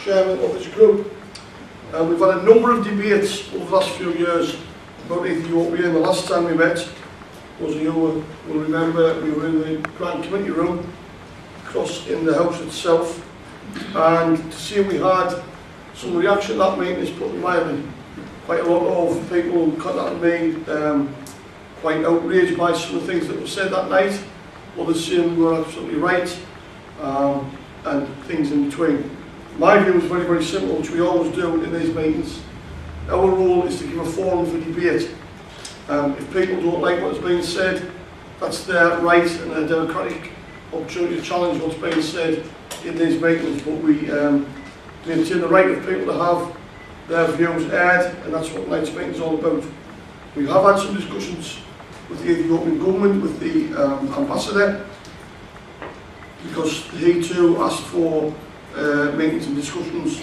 chairman of this group. We've had a number of debates over the last few years about Ethiopia, and the last time we met, those of you will remember, we were in the Grand Committee room, across in the House itself, and to see we had some reaction to that meeting is put mildly. Quite a lot of people contacted me, quite outraged by some of the things that were said that night. Others saying we were absolutely right, and things in between. My view is very, very simple, which we always do in these meetings. Our role is to give a forum for debate. If people don't like what's being said, that's their right and their democratic opportunity to challenge what's being said in these meetings. But we maintain the right of people to have their views aired, and that's what tonight's meeting is all about. We have had some discussions with the Ethiopian government, with the ambassador, because he too asked for meetings and discussions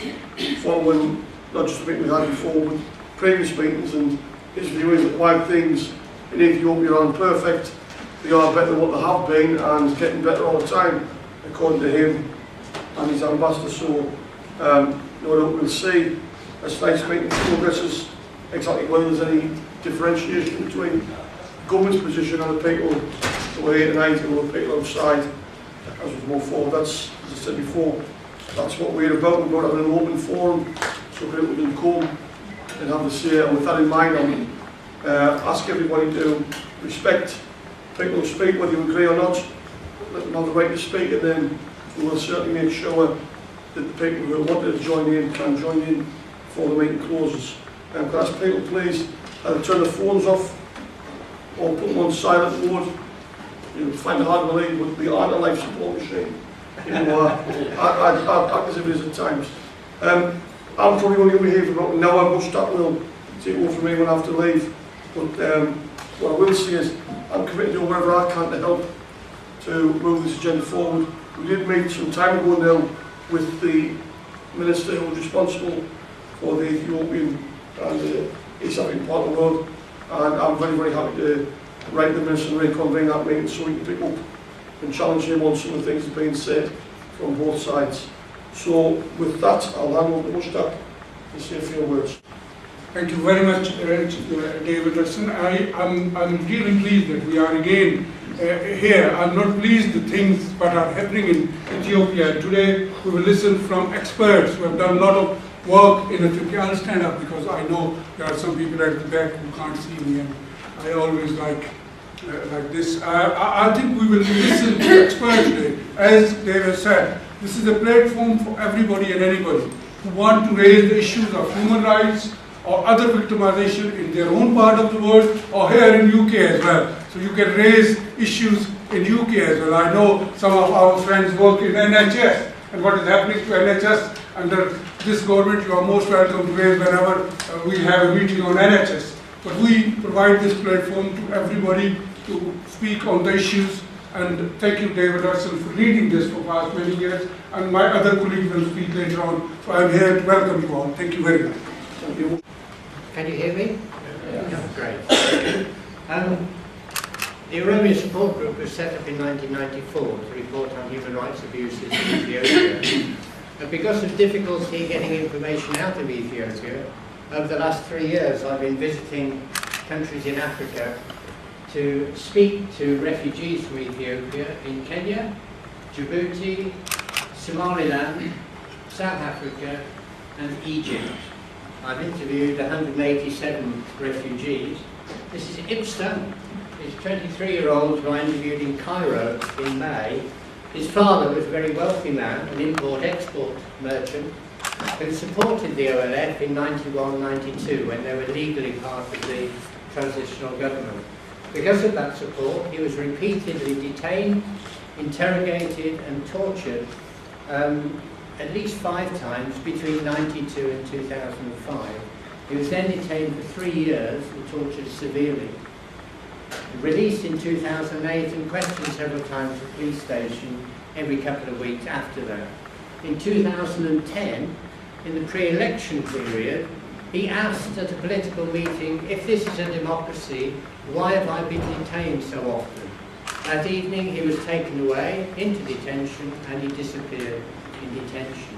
following not just the meeting we had before, but previous meetings, and his view is that while things in Ethiopia aren't perfect, they are better than what they have been and getting better all the time, according to him and his ambassador. So no doubt we'll see as tonight's meeting progresses exactly whether there's any differentiation between the government's position and the people who are here tonight and the people outside as we move forward. That's, as I said before, that's what we're about. We're about having an open forum so people can come and have a say. And with that in mind, I'll ask everybody to respect people who speak, whether you agree or not. Let them have the right to speak, and then we will certainly make sure that the people who want to join in can join in before the meeting closes. Could I ask people please either turn their phones off or put them on silent mode. You find it hard to believe, but we are a life support machine. You know, I act as if it is at times. I'm probably only going to be here for about an hour. Much that will take over from me when I have to leave. But what I will say is I'm committed to do whatever I can to help to move this agenda forward. We did meet some time ago now with the minister who was responsible for the Ethiopian and the East African part of the world, and I'm very, very happy to write the minister and reconvene that meeting so we can pick up and challenge him on some of the things that are being said from both sides. So with that, I'll hand over to Mushtaq to say a few words. Thank you very much, David Hudson. I'm really pleased that we are again here. I'm not pleased with things that are happening in Ethiopia. Today we will listen from experts who have done a lot of work in Ethiopia. I'll stand up because I know there are some people at the back who can't see me, and I always like this. I think we will listen to experts today. As David said, this is a platform for everybody and anybody who want to raise the issues of human rights or other victimization in their own part of the world or here in UK as well. So you can raise issues in UK as well. I know some of our friends work in NHS, and what is happening to NHS under this government, you are most welcome to raise whenever we have a meeting on NHS. But we provide this platform to everybody to speak on the issues, and thank you, David Hudson, for leading this for past many years, and my other colleagues will speak later on. So I'm here to welcome you all. Thank you very much. Thank you. Can you hear me? Yeah. Great. The Oromia Support Group was set up in 1994 to report on human rights abuses in Ethiopia. And because of difficulty getting information out of Ethiopia, over the last 3 years I've been visiting countries in Africa to speak to refugees from Ethiopia in Kenya, Djibouti, Somaliland, South Africa and Egypt. I've interviewed 187 refugees. This is Ibsta, his 23-year-old who I interviewed in Cairo in May. His father was a very wealthy man, an import-export merchant, who supported the OLF in 91-92 when they were legally part of the transitional government. Because of that support, he was repeatedly detained, interrogated and tortured at least 5 times between 92 and 2005. He was then detained for 3 years and tortured severely. Released in 2008 and questioned several times at the police station every couple of weeks after that. In 2010, in the pre-election period, he asked at a political meeting, if this is a democracy, why have I been detained so often? That evening he was taken away into detention and he disappeared in detention.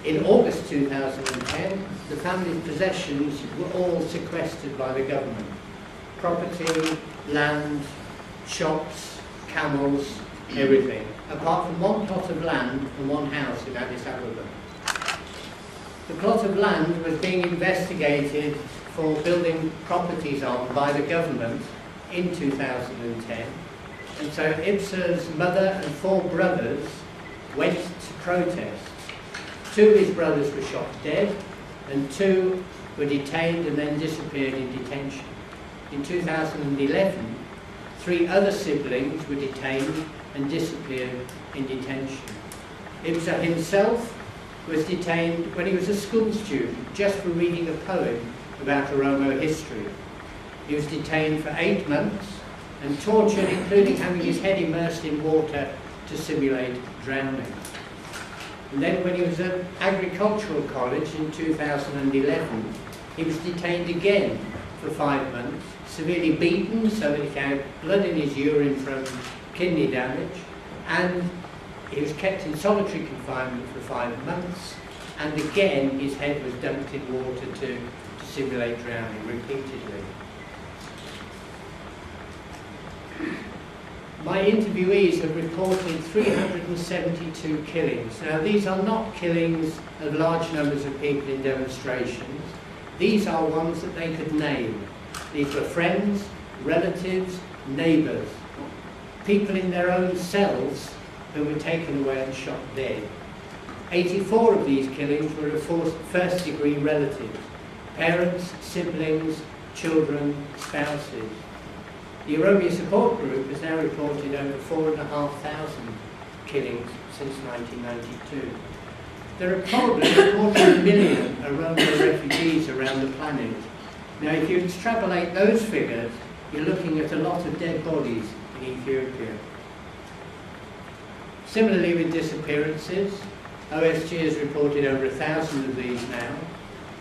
In August 2010, the family's possessions were all sequestered by the government. Property, land, shops, camels, everything, apart from one plot of land and one house in Addis Ababa. The plot of land was being investigated for building properties on by the government in 2010, and so Ibsa's mother and 4 brothers went to protest. 2 of his brothers were shot dead, and 2 were detained and then disappeared in detention. In 2011, 3 other siblings were detained and disappeared in detention. Ibsa himself was detained when he was a school student just for reading a poem about Oromo history. He was detained for 8 months and tortured, including having his head immersed in water to simulate drowning. And then when he was at agricultural college in 2011, he was detained again for 5 months, severely beaten so that he had blood in his urine from kidney damage, and he was kept in solitary confinement for 5 months, and again his head was dumped in water to simulate drowning repeatedly. My interviewees have reported 372 killings. Now, these are not killings of large numbers of people in demonstrations. These are ones that they could name. These were friends, relatives, neighbours, people in their own cells who were taken away and shot dead. 84 of these killings were of first-degree relatives, parents, siblings, children, spouses. The Oromia Support Group has now reported over 4,500 killings since 1992. There are probably 40 million Oromo refugees around the planet. Now, if you extrapolate those figures, you're looking at a lot of dead bodies in Ethiopia. Similarly with disappearances, OSG has reported over 1,000 of these now.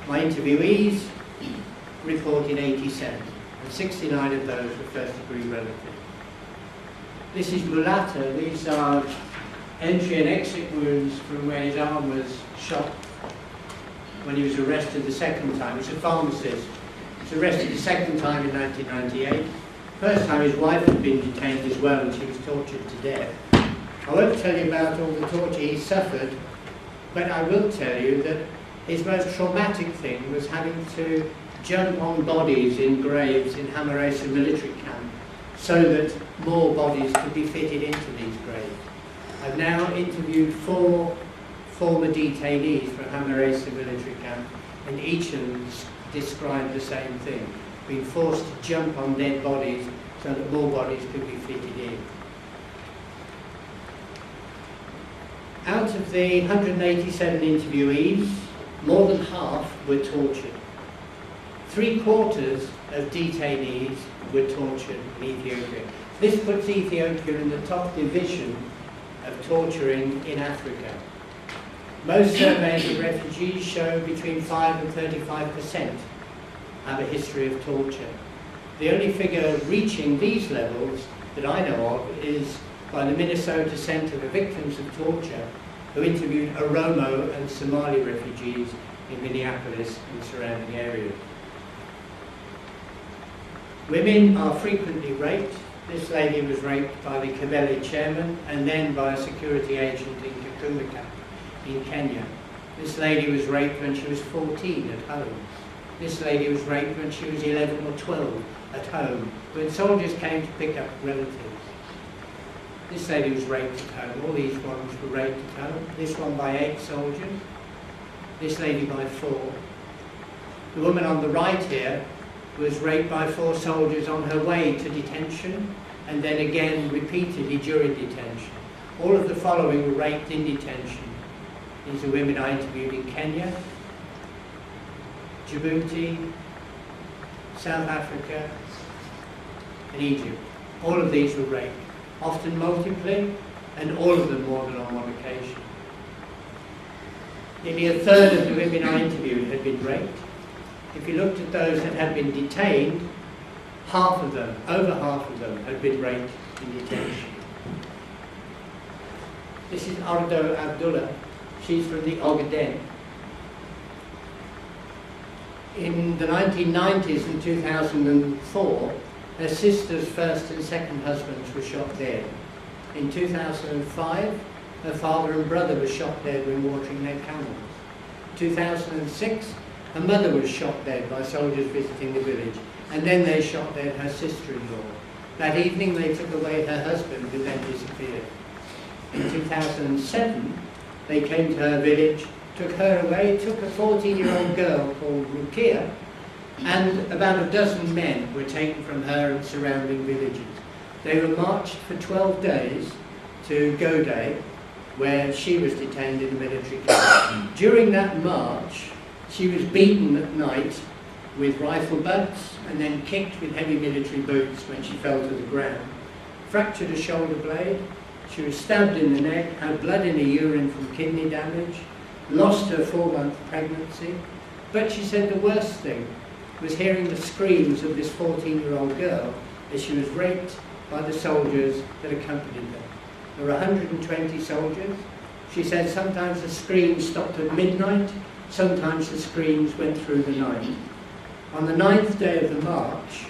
My interviewees reported 87. And 69 of those were first-degree relatives. This is Mulata. These are entry and exit wounds from where his arm was shot when he was arrested the second time. He was a pharmacist. He was arrested the second time in 1998. First time his wife had been detained as well, and she was tortured to death. I won't tell you about all the torture he suffered, but I will tell you that his most traumatic thing was having to jump on bodies in graves in Hamaresa military camp so that more bodies could be fitted into these graves. I've now interviewed 4 former detainees from Hamaresa military camp, and each of them described the same thing, being forced to jump on dead bodies so that more bodies could be fitted in. Out of the 187 interviewees, more than half were tortured. 3/4 of detainees were tortured in Ethiopia. This puts Ethiopia in the top division of torturing in Africa. Most surveys of refugees show between 5 and 35% have a history of torture. The only figure reaching these levels that I know of is by the Minnesota Center for Victims of Torture, who interviewed Oromo and Somali refugees in Minneapolis and surrounding areas. Women are frequently raped. This lady was raped by the Kabele chairman and then by a security agent in Kakumeka in Kenya. This lady was raped when she was 14 at home. This lady was raped when she was 11 or 12 at home, when soldiers came to pick up relatives. This lady was raped at home. All these ones were raped at home. This one by 8 soldiers. This lady by 4. The woman on the right here was raped by 4 soldiers on her way to detention, and then again repeatedly during detention. All of the following were raped in detention. These are women I interviewed in Kenya, Djibouti, South Africa, and Egypt. All of these were raped, often multiply, and all of them more than on one occasion. Nearly 1/3 of the women I interviewed had been raped. If you looked at those that had been detained, half of them, over half of them, had been raped in detention. This is Ardo Abdullah. She's from the Ogaden. In the 1990s and 2004, her sister's first and second husbands were shot dead. In 2005, her father and brother were shot dead when watering their camels. 2006, her mother was shot dead by soldiers visiting the village, and then they shot dead her sister-in-law. That evening they took away her husband, who then disappeared. In 2007, they came to her village, took her away, took a 14-year-old girl called Rukia, and about a dozen men were taken from her and surrounding villages. They were marched for 12 days to Godé, where she was detained in the military camp. During that march, she was beaten at night with rifle butts and then kicked with heavy military boots when she fell to the ground. Fractured a shoulder blade, she was stabbed in the neck, had blood in her urine from kidney damage, lost her 4-month pregnancy, but she said the worst thing was hearing the screams of this 14-year-old girl as she was raped by the soldiers that accompanied her. There were 120 soldiers. She said sometimes the screams stopped at midnight, sometimes the screams went through the night. On the 9th day of the march,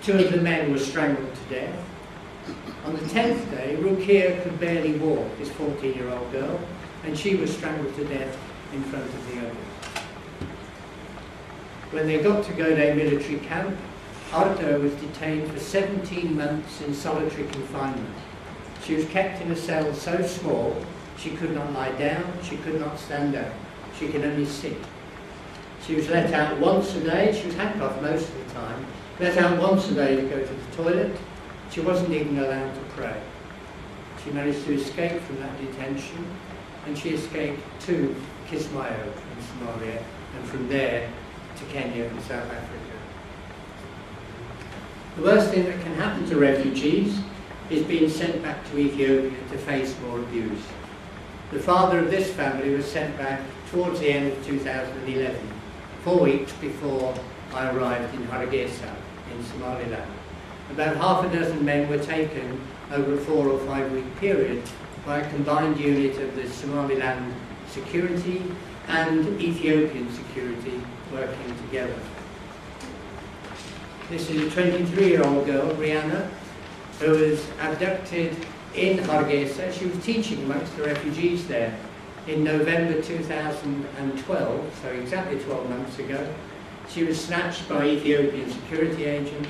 2 of the men were strangled to death. On the 10th day, Rukia could barely walk, this 14-year-old girl, and she was strangled to death in front of the others. When they got to Godé military camp, Arto was detained for 17 months in solitary confinement. She was kept in a cell so small she could not lie down, she could not stand up, she could only sit. She was let out once a day, she was handcuffed most of the time, let out once a day to go to the toilet. She wasn't even allowed to pray. She managed to escape from that detention, and she escaped to Kismayo in Somalia, and from there to Kenya and South Africa. The worst thing that can happen to refugees is being sent back to Ethiopia to face more abuse. The father of this family was sent back towards the end of 2011, 4 weeks before I arrived in Hargeisa in Somaliland. About half a dozen men were taken over a 4 or 5 week period by a combined unit of the Somaliland security and Ethiopian security working together. This is a 23-year-old girl, Rihanna, who was abducted in Hargeisa. She was teaching amongst the refugees there in November 2012, so exactly 12 months ago. She was snatched by Ethiopian security agents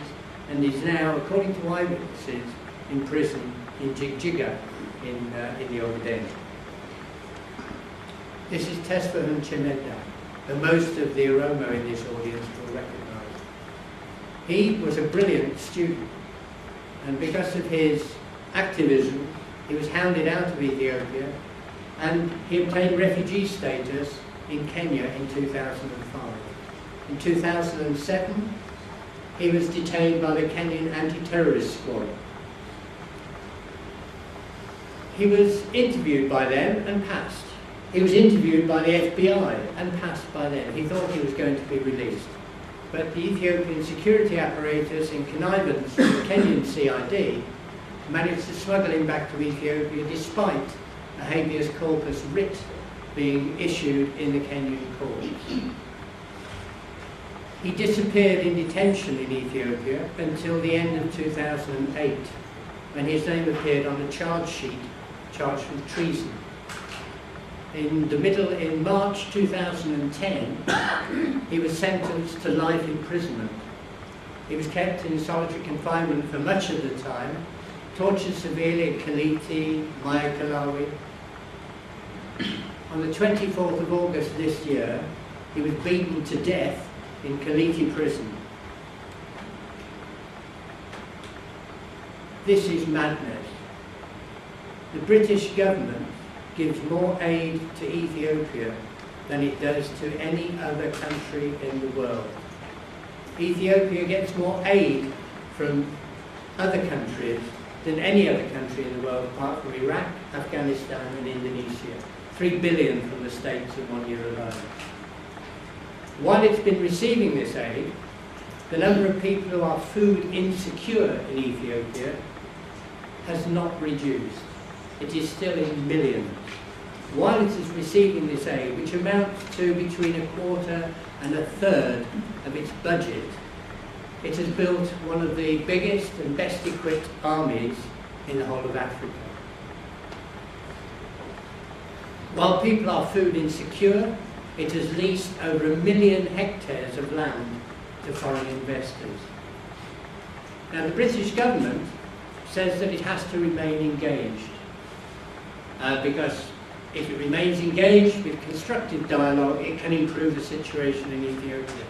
and is now, according to eyewitnesses, in prison in Djibouti in the Ogaden. This is Tesfahun Chemeda, and most of the Oromo in this audience will recognise. He was a brilliant student, and because of his activism, he was hounded out of Ethiopia, and he obtained refugee status in Kenya in 2005. In 2007, he was detained by the Kenyan anti-terrorist squad. He was interviewed by them and passed. He was interviewed by the FBI and passed by them. He thought he was going to be released. But the Ethiopian security apparatus, in connivance with the Kenyan CID, managed to smuggle him back to Ethiopia despite a habeas corpus writ being issued in the Kenyan courts. He disappeared in detention in Ethiopia until the end of 2008, when his name appeared on a charge sheet charged with treason. In March 2010, he was sentenced to life imprisonment. He was kept in solitary confinement for much of the time, tortured severely at Kaliti, Mayakalawi. On the 24th of August this year, he was beaten to death in Kaliti prison. This is madness. The British government gives more aid to Ethiopia than it does to any other country in the world. Ethiopia gets more aid from other countries than any other country in the world apart from Iraq, Afghanistan and Indonesia. 3 billion from the States in 1 year alone. While it's been receiving this aid, the number of people who are food insecure in Ethiopia has not reduced. It is still in millions. while it is receiving this aid, which amounts to between a quarter and a third of its budget, it has built one of the biggest and best equipped armies in the whole of Africa. While people are food insecure, it has leased over 1 million hectares of land to foreign investors. Now, the British government says that it has to remain engaged because if it remains engaged with constructive dialogue, it can improve the situation in Ethiopia.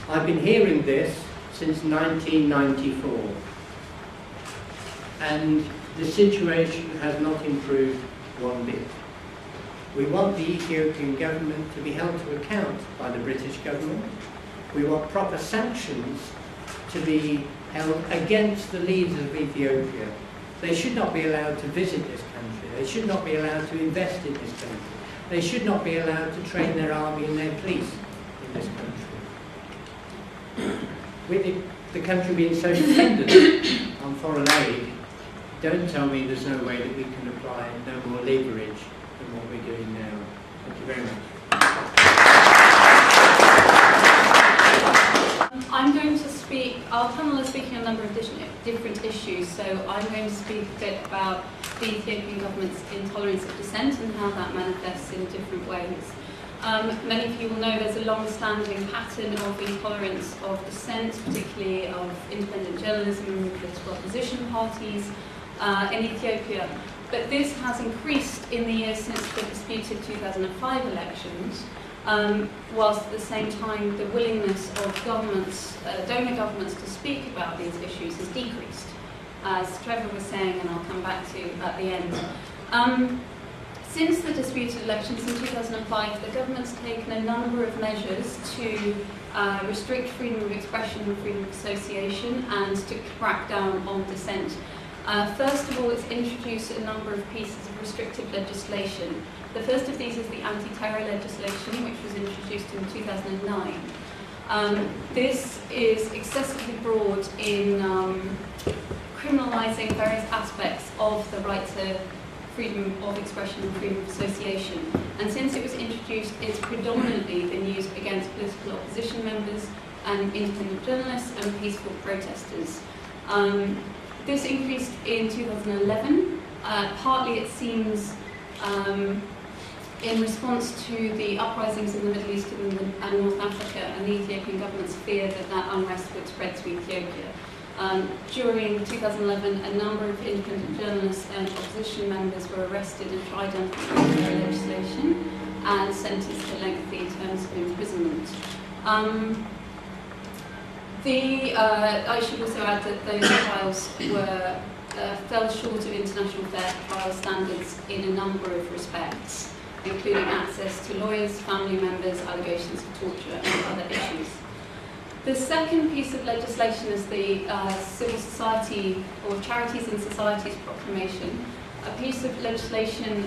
I've been hearing this since 1994, and the situation has not improved one bit. We want the Ethiopian government to be held to account by the British government. We want proper sanctions to be held against the leaders of Ethiopia. They should not be allowed to visit this country. They should not be allowed to invest in this country. They should not be allowed to train their army and their police in this country. With the country being so dependent on foreign aid, don't tell me there's no way that we can apply no more leverage than what we're doing now. Thank you very much. I'm going to speak, our panel is speaking on a number of different issues, so I'm going to speak a bit about the Ethiopian government's intolerance of dissent and how that manifests in different ways. Many of you will know there's a long-standing pattern of intolerance of dissent, particularly of independent journalism and political opposition parties in Ethiopia. But this has increased in the years since the disputed 2005 elections, whilst at the same time the willingness of governments, donor governments, to speak about these issues has decreased, as Trevor was saying, and I'll come back to at the end. Since the disputed elections in 2005, the government's taken a number of measures to restrict freedom of expression and freedom of association and to crack down on dissent. First of all, it's introduced a number of pieces of restrictive legislation. The first of these is the anti-terror legislation, which was introduced in 2009. This is excessively broad in criminalising various aspects of the right to freedom of expression and freedom of association. And since it was introduced, it's predominantly been used against political opposition members and independent journalists and peaceful protesters. This increased in 2011. Partly it seems in response to the uprisings in the Middle East and North Africa and the Ethiopian government's fear that that unrest would spread to Ethiopia. During 2011, a number of independent journalists and opposition members were arrested and tried under the legislation and sentenced to lengthy terms of imprisonment. I should also add that those trials were fell short of international fair trial standards in a number of respects, including access to lawyers, family members, allegations of torture and other issues. The second piece of legislation is the Civil Society or Charities and Societies Proclamation, a piece of legislation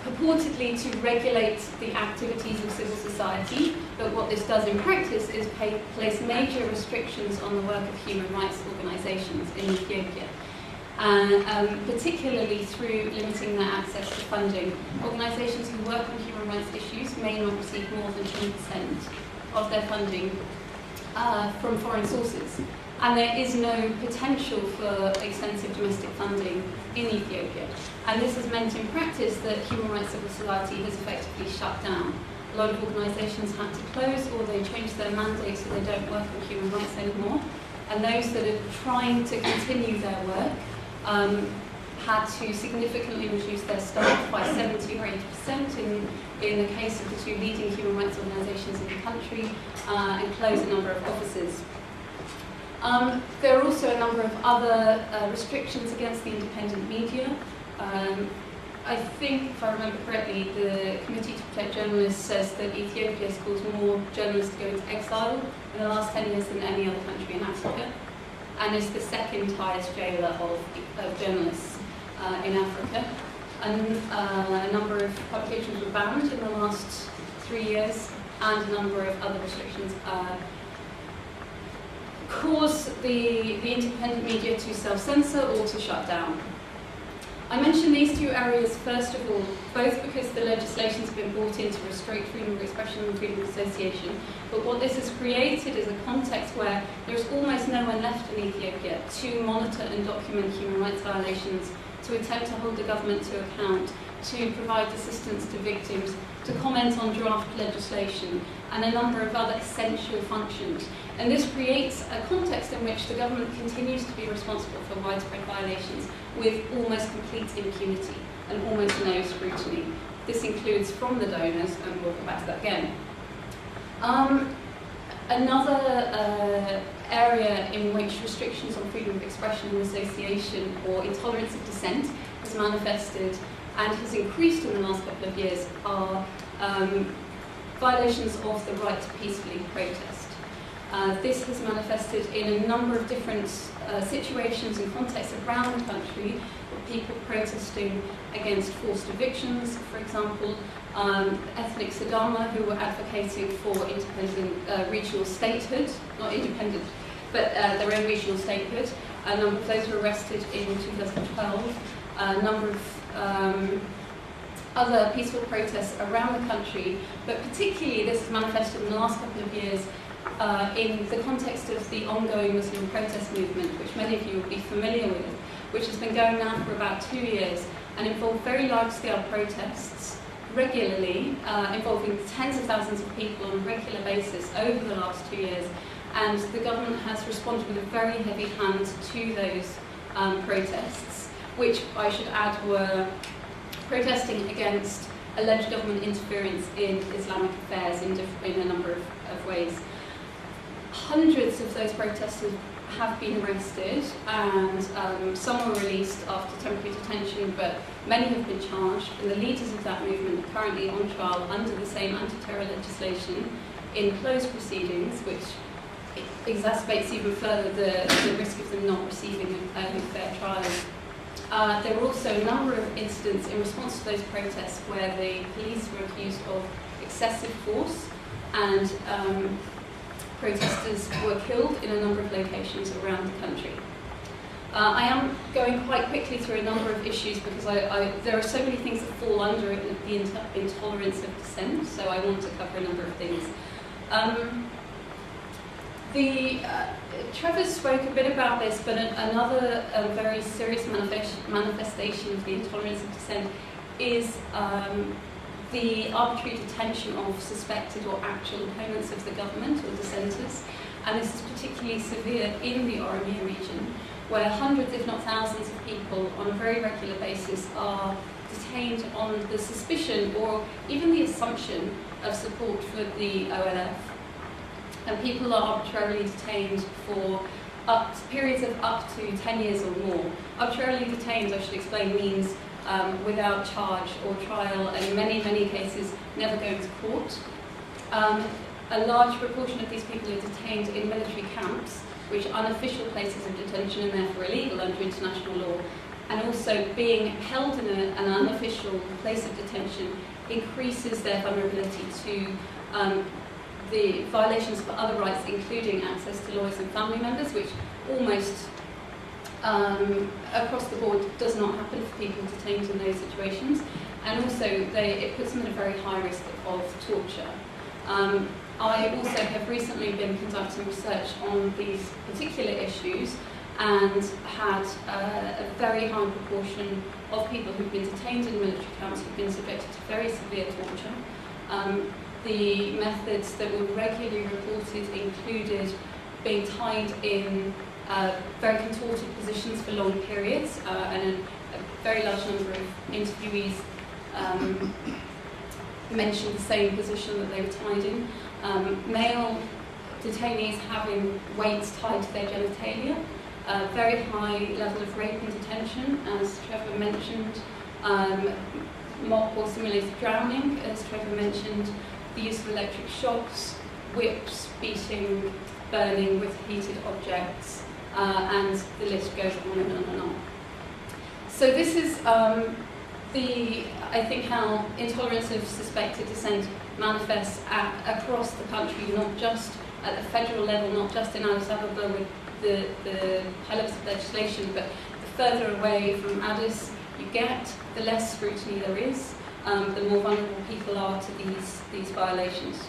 purportedly to regulate the activities of civil society, but what this does in practice is place major restrictions on the work of human rights organisations in Ethiopia, particularly through limiting their access to funding. Organisations who work on human rights issues may not receive more than 10% of their funding from foreign sources, and there is no potential for extensive domestic funding in Ethiopia. And this has meant in practice that human rights civil society has effectively shut down. A lot of organisations had to close or they changed their mandate so they don't work on human rights anymore. And those that are trying to continue their work had to significantly reduce their staff by 70 or 80% in the case of the two leading human rights organisations in the country, and close a number of offices. There are also a number of other restrictions against the independent media. I think, if I remember correctly, the Committee to Protect Journalists says that Ethiopia has caused more journalists to go into exile in the last 10 years than any other country in Africa, and is the second highest jailer of journalists in Africa. And a number of publications were banned in the last 3 years, and a number of other restrictions cause the independent media to self-censor or to shut down. I mention these two areas first of all, both because the legislation has been brought in to restrict freedom of expression and freedom of association, but what this has created is a context where there's almost no one left in Ethiopia to monitor and document human rights violations, to attempt to hold the government to account, to provide assistance to victims, to comment on draft legislation, and a number of other essential functions. And this creates a context in which the government continues to be responsible for widespread violations with almost complete impunity and almost no scrutiny. This includes from the donors, and we'll come back to that again. Another area in which restrictions on freedom of expression and association or intolerance of dissent has manifested and has increased in the last couple of years are violations of the right to peacefully protest. This has manifested in a number of different situations and contexts around the country, with people protesting against forced evictions, for example, ethnic Sidama who were advocating for independent regional statehood, not independent, but their own regional statehood. A number of those were arrested in 2012. A number of other peaceful protests around the country, but particularly this has manifested in the last couple of years in the context of the ongoing Muslim protest movement, which many of you will be familiar with, which has been going now for about 2 years and involved very large-scale protests regularly, involving tens of thousands of people on a regular basis over the last 2 years. And the government has responded with a very heavy hand to those protests, which I should add were protesting against alleged government interference in Islamic affairs in a number of ways. Hundreds of those protesters have been arrested, and some were released after temporary detention, but many have been charged, and the leaders of that movement are currently on trial under the same anti-terror legislation in closed proceedings, which exacerbates even further the risk of them not receiving a fair trial. There were also a number of incidents in response to those protests where the police were accused of excessive force, and protesters were killed in a number of locations around the country. I am going quite quickly through a number of issues because there are so many things that fall under the intolerance of dissent, so I want to cover a number of things. Trevor spoke a bit about this, but another very serious manifestation of the intolerance of dissent is the arbitrary detention of suspected or actual opponents of the government or dissenters. And this is particularly severe in the Oromia region, where hundreds, if not thousands, of people on a very regular basis are detained on the suspicion or even the assumption of support for the OLF. And people are arbitrarily detained for periods of up to 10 years or more. Arbitrarily detained, I should explain, means without charge or trial, and in many, many cases never going to court. A large proportion of these people are detained in military camps, which are unofficial places of detention and therefore illegal under international law. And also being held in an unofficial place of detention increases their vulnerability to the violations of other rights, including access to lawyers and family members, which almost across the board does not happen for people detained in those situations. And also it puts them at a very high risk of torture. I also have recently been conducting research on these particular issues and had a very high proportion of people who've been detained in military camps who've been subjected to very severe torture. The methods that were regularly reported included being tied in very contorted positions for long periods, and a very large number of interviewees mentioned the same position that they were tied in. Male detainees having weights tied to their genitalia, very high level of rape and detention, as Trevor mentioned, mock or simulated drowning, as Trevor mentioned, the use of electric shocks, whips, beating, burning with heated objects, and the list goes on and on and on. So this is I think how intolerance of suspected dissent manifests across the country, not just at the federal level, not just in Addis Ababa with the high levels of legislation, but further away from Addis, you get, the less scrutiny there is, the more vulnerable people are to these violations.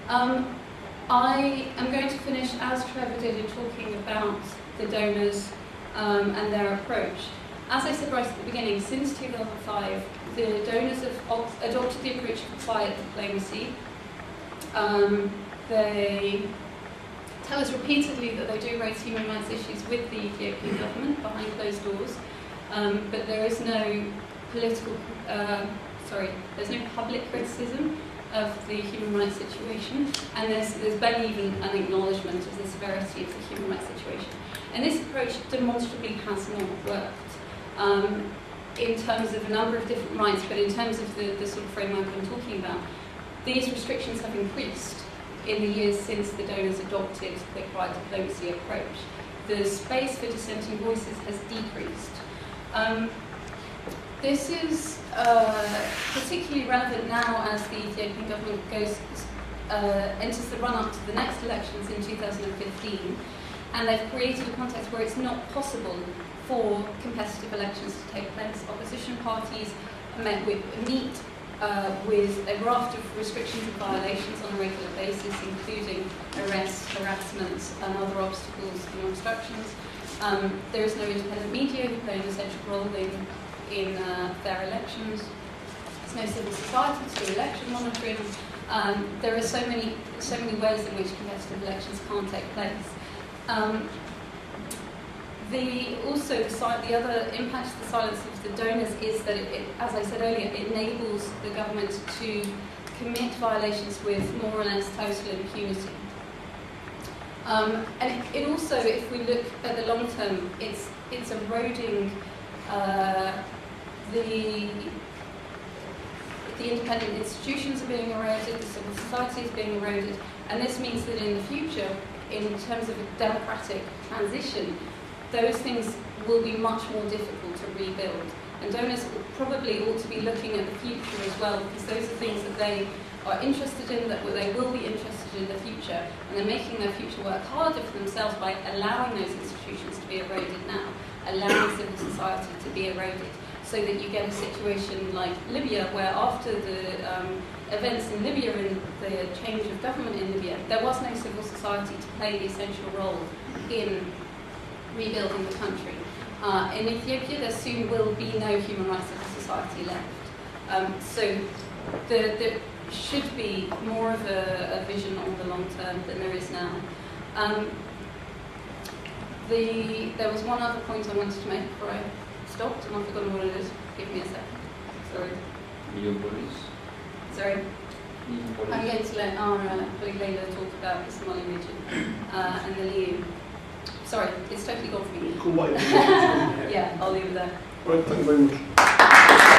I am going to finish, as Trevor did, in talking about the donors and their approach. As I said right at the beginning, since 2005, the donors have adopted the approach of quiet diplomacy. They tell us repeatedly that they do raise human rights issues with the Ethiopian government behind closed doors, but there is no there's no public criticism of the human rights situation, and there's barely even an acknowledgement of the severity of the human rights situation. And this approach demonstrably has not worked in terms of a number of different rights, but in terms of the sort of framework I'm talking about, these restrictions have increased in the years since the donors adopted the quiet diplomacy approach. The space for dissenting voices has decreased. This is particularly relevant now as the Ethiopian government enters the run-up to the next elections in 2015, and they've created a context where it's not possible for competitive elections to take place. Opposition parties meet with a raft of restrictions and violations on a regular basis, including arrests, harassment, and other obstacles and obstructions. There is no independent media who play an essential role in their elections. There's no civil society to do election monitoring. There are so many ways in which competitive elections can't take place. The other impact of the silence of the donors is that, as I said earlier, it enables the government to commit violations with more or less total impunity. And it also, if we look at the long term, it's eroding the independent institutions are being eroded, the civil society is being eroded, and this means that in the future, in terms of a democratic transition, those things will be much more difficult to rebuild. And donors probably ought to be looking at the future as well, because those are things that they are interested in, that they will be interested in the future, and they're making their future work harder for themselves by allowing those institutions to be eroded now, allowing civil society to be eroded, so that you get a situation like Libya, where after the events in Libya and the change of government in Libya, there was no civil society to play the essential role in rebuilding the country. In Ethiopia, there soon will be no human rights civil society left. So there should be more of a vision on the long term than there is now. There was one other point I wanted to make before I stopped, and I've forgotten what it is. Give me a second. Sorry. Sorry. I'm going to let our colleague Leila talk about the Somali region and the Liu. Sorry, it's totally gone for me. Cool. Yeah, I'll leave it there. Right, thank you very much.